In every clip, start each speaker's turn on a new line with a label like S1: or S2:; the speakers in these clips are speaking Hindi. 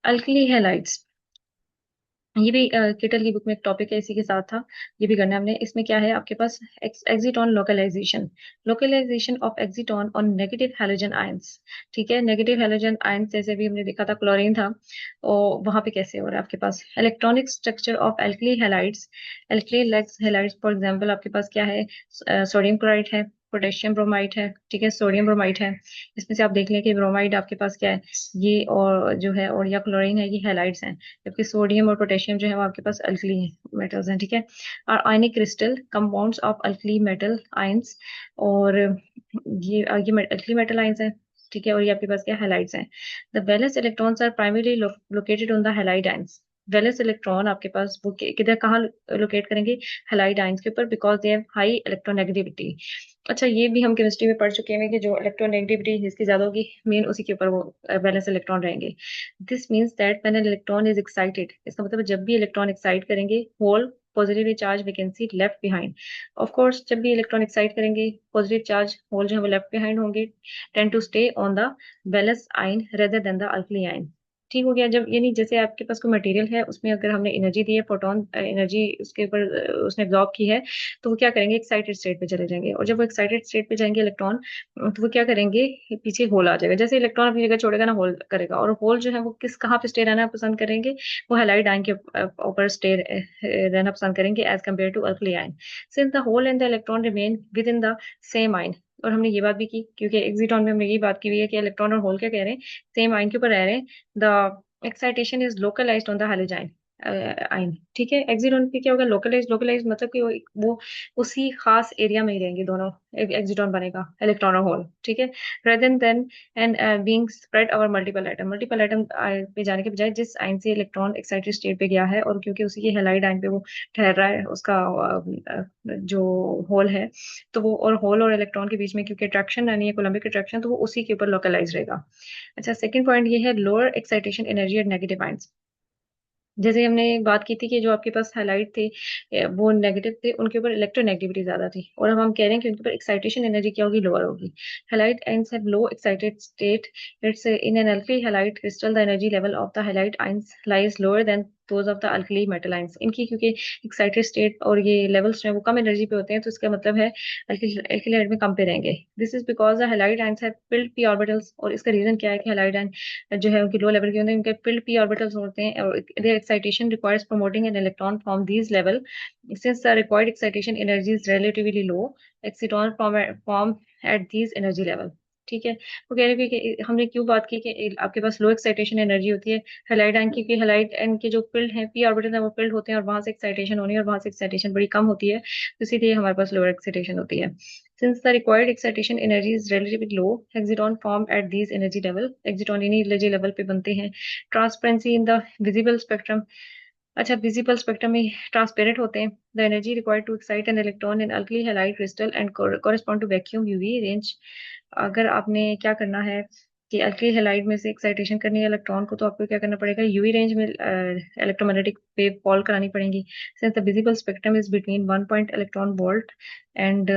S1: अल्कली हैलाइड्स, ये भी किटल की बुक में एक टॉपिक है, इसी के साथ था। ये भी करना है हमने। इसमें क्या है आपके पास, exciton localization, localization of exciton on negative halogen ions. ठीक है, नेगेटिव हैलोजन आयंस जैसे भी हमने देखा था, क्लोरीन था, और वहां पे कैसे हो रहा है आपके पास electronic structure of alkali halides. Alkali halides for example आपके पास क्या है, सोडियम क्लोराइड है, पोटेशियम ब्रोमाइड है, ठीक है, सोडियम ब्रोमाइड है। इसमें से आप देख लें कि ब्रोमाइड आपके पास क्या है, ये और जो है, और या क्लोरीन है, ये हैलाइड्स हैं। जबकि सोडियम और पोटेशियम जो है वो आपके पास अल्कली मेटल्स हैं। ठीक है, और ionic crystal compounds of alkali metal ions, और ये अल्कली मेटल आयंस हैं। ठीक है, और ये आपके पास क्या हैलाइड्स हैं। The valence electrons are primary located on the halide ions. Valence electron आपके पास वो किधर कहाँ लोकेट करेंगे, हैलाइड आयंस के ऊपर, because they have high electronegativity. अच्छा, ये भी हम केमिस्ट्री में पढ़ चुके हैं कि जो इलेक्ट्रोनेगेटिविटी जिसकी ज्यादा होगी, मेन उसी के ऊपर वो वैलेंस इलेक्ट्रॉन रहेंगे। This means that when an electron is excited, इसका मतलब है जब भी इलेक्ट्रॉन एक्साइट करेंगे, hole positively charge vacancy left behind. Of course जब भी इलेक्ट्रॉन एक्साइट करेंगे, पॉजिटिव चार्ज होल जो है वो लेफ्ट बिहाइंड होंगे, tend to stay on the valence ion rather than the alkali ion. ठीक हो गया। जब यानी जैसे आपके पास कोई मटेरियल है, उसमें अगर हमने एनर्जी दी है, फोटोन एनर्जी उसके ऊपर उसने एब्जॉर्ब की है, तो वो क्या करेंगे, एक्साइटेड स्टेट पे चले जाएंगे। और जब वो एक्साइटेड स्टेट पे जाएंगे इलेक्ट्रॉन, तो वो क्या करेंगे, पीछे होल आ जाएगा। जैसे इलेक्ट्रॉन अपनी जगह छोड़ेगा ना, होल करेगा, और होल जो है वो किस कहाँ पे स्टे रहना पसंद करेंगे, वो हैलाइड आयन के ऊपर स्टे रहना पसंद करेंगे as compare to alkali ion, since the hole and the electron remain within the same ion. और हमने ये बात भी की, क्योंकि एक्सिटॉन में हमने ये बात की हुई है कि इलेक्ट्रॉन और होल क्या कह रहे हैं, सेम आयन के ऊपर रह रहे हैं। The excitation is localized on the halogen ion. ठीक है, एक्सिटॉन पे क्या होगा, लोकलाइज, लोकलाइज मतलब कि वो उसी खास एरिया में ही रहेंगे दोनों, एक्सिटॉन बनेगा, इलेक्ट्रॉन और होल। ठीक है, rather than and being spread over multiple atom, multiple atom पे जाने के बजाय जिस आयन से इलेक्ट्रॉन एक्साइटेड स्टेट पे गया है, और क्योंकि उसी के हैलाइड आयन पे वो ठहर रहा है, उसका जो होल है, तो वो, और होल और इलेक्ट्रॉन के बीच में क्योंकि अट्रैक्शन यानी कोलम्बिक अट्रैक्शन, तो वो उसी के ऊपर लोकलाइज रहेगा। अच्छा, सेकंड पॉइंट ये है, lower excitation energy at negative ions. जैसे हमने बात की थी कि जो आपके पास हाइलाइट थे, वो नेगेटिव थे, उनके ऊपर इलेक्ट्रोनेगेटिविटी ज्यादा थी, और अब हम कह रहे हैं कि उनके ऊपर एक्साइटेशन एनर्जी क्या होगी, लोअर होगी। Highlight ions have low excited state, it's in an alkali highlight crystal the energy level of the highlight ions lies lower than those of the alkali metal ions. इनकी क्योंकि एक्साइटेड स्टेट और ये लेवल्स जो है वो कम एनर्जी पे होते हैं, तो इसका मतलब है अल्कली हाइलाइट में कम पे रहेंगे। This is because the highlight ions have filled P orbitals, और इसका रीजन क्या है कि हाइलाइट जो है उनकी लो लेवल के होते हैं, उनके फिल्ड पी ऑर्बिटल्स होते हैं, और their excitation requires promoting an electron from these level. Since the required excitation energy is relatively low, exciton form at these energy level. ठीक है, वो कह रहे हैं कि हमने क्यों बात की कि आपके पास लो एक्साइटेशन एनर्जी होती है हेलाइड आयन की, हेलाइड आयन के जो फील्ड है, पी ऑर्बिटल है, वो फील्ड होते हैं, और वहां से एक्साइटेशन होनी है, और वहां से एक्साइटेशन बड़ी कम होती है, तो इसीलिए हमारे पास लोअर एक्साइटेशन होती है। Since the required excitation energy is relatively low, exciton form at these energy level. Exciton इन्हीं energy level पे बनते हैं। Transparency in the visible spectrum. अच्छा, visible spectrum में transparent होते हैं। The energy required to excite an electron in alkali halide crystal and correspond to vacuum UV range. अगर आपने क्या करना है कि अल्कली हैलाइड में से एक्साइटेशन करनी है इलेक्ट्रॉन को, तो आपको क्या करना पड़ेगा, यूवी रेंज में इलेक्ट्रोमैग्नेटिक वेव फॉल करानी पड़ेगी। Since the visible spectrum is between 1 point electron volt and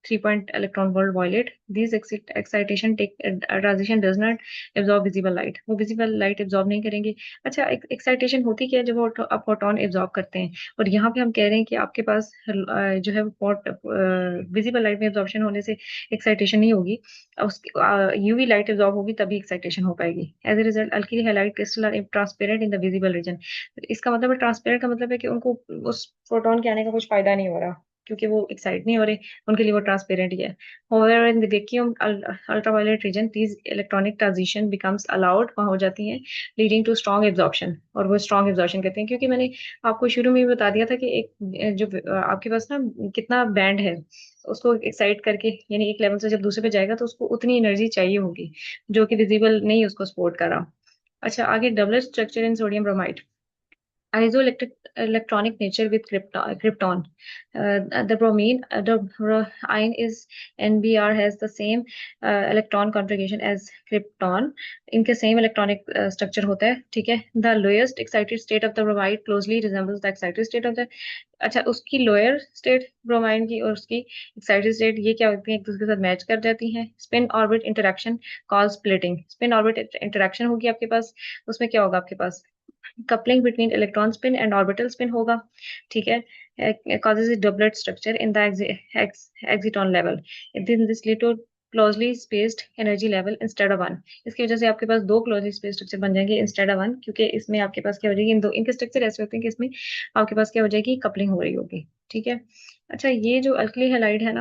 S1: 3 point electron volt violet, this excitation take transition does not absorb visible light, वो विजिबल लाइट एब्जॉर्ब नहीं करेंगे। अच्छा, एक्साइटेशन होती क्या है, जब वो आप फोटोन एब्जॉर्ब करते हैं, और यहाँ पे हम कह रहे हैं कि आपके पास जो है विजिबल लाइट में एब्जॉर्प्शन होने से एक्साइटेशन नहीं होगी, यूवी लाइट एब्जॉर्ब होगी तभी एक्साइटेशन हो पाएगी। As a result alkyl halide crystal are transparent in the visible region. इसका मतलब है, ट्रांसपेरेंट का मतलब है कि उनको उस प्रोटॉन के आने का कुछ फायदा नहीं हो रहा, क्योंकि वो एक्साइट नहीं हो रहे, उनके लिए वो ट्रांसपेरेंट ही है। However in the vacuum ultraviolet region these electronic transition becomes allowed, वहां हो जाती हैं, लीडिंग टू स्ट्रॉन्ग एब्जॉर्प्शन, और वो स्ट्रॉन्ग एब्जॉर्प्शन कहते हैं। क्योंकि मैंने आपको शुरू में ही बता दिया था कि एक जो आपके पास ना कितना बैंड है, उसको एक्साइट करके यानी एक लेवल से जब दूसरे पे जाएगा, तो उसको उतनी एनर्जी चाहिए होगी जो कि विजिबल नहीं उसको सपोर्ट कर रहा। अच्छा, आगे double structure in sodium bromide. isoelectric electronic nature with krypton. The bromine, the ion is NBr has the same electron configuration as krypton. इनके same electronic structure होता है, ठीक है. The lowest excited state of the bromide closely resembles the excited state of the. अच्छा, उसकी लोअर स्टेट ब्रोमाइन की और उसकी एक्साइटेड स्टेट ये क्या होती है, एक दूसरे के साथ मैच कर जाती हैं. Spin orbit interaction call splitting. Spin orbit interaction होगी आपके पास, उसमें क्या होगा आपके पास, coupling between electron spin and orbital spin होगा, ठीक है. causes a doublet structure in the exciton level. This lead to closely spaced energy level instead of one. इसकी वजह से आपके पास दो closely spaced स्ट्रक्चर बन जाएंगे instead of one, क्योंकि इसमें आपके पास क्या हो जाएगी, इन दो इनके स्ट्रक्चर ऐसे होते हैं कि इसमें आपके पास क्या हो जाएगी, कपलिंग हो रही होगी, ठीक है. अच्छा, ये जो अल्कली हैलाइड है ना,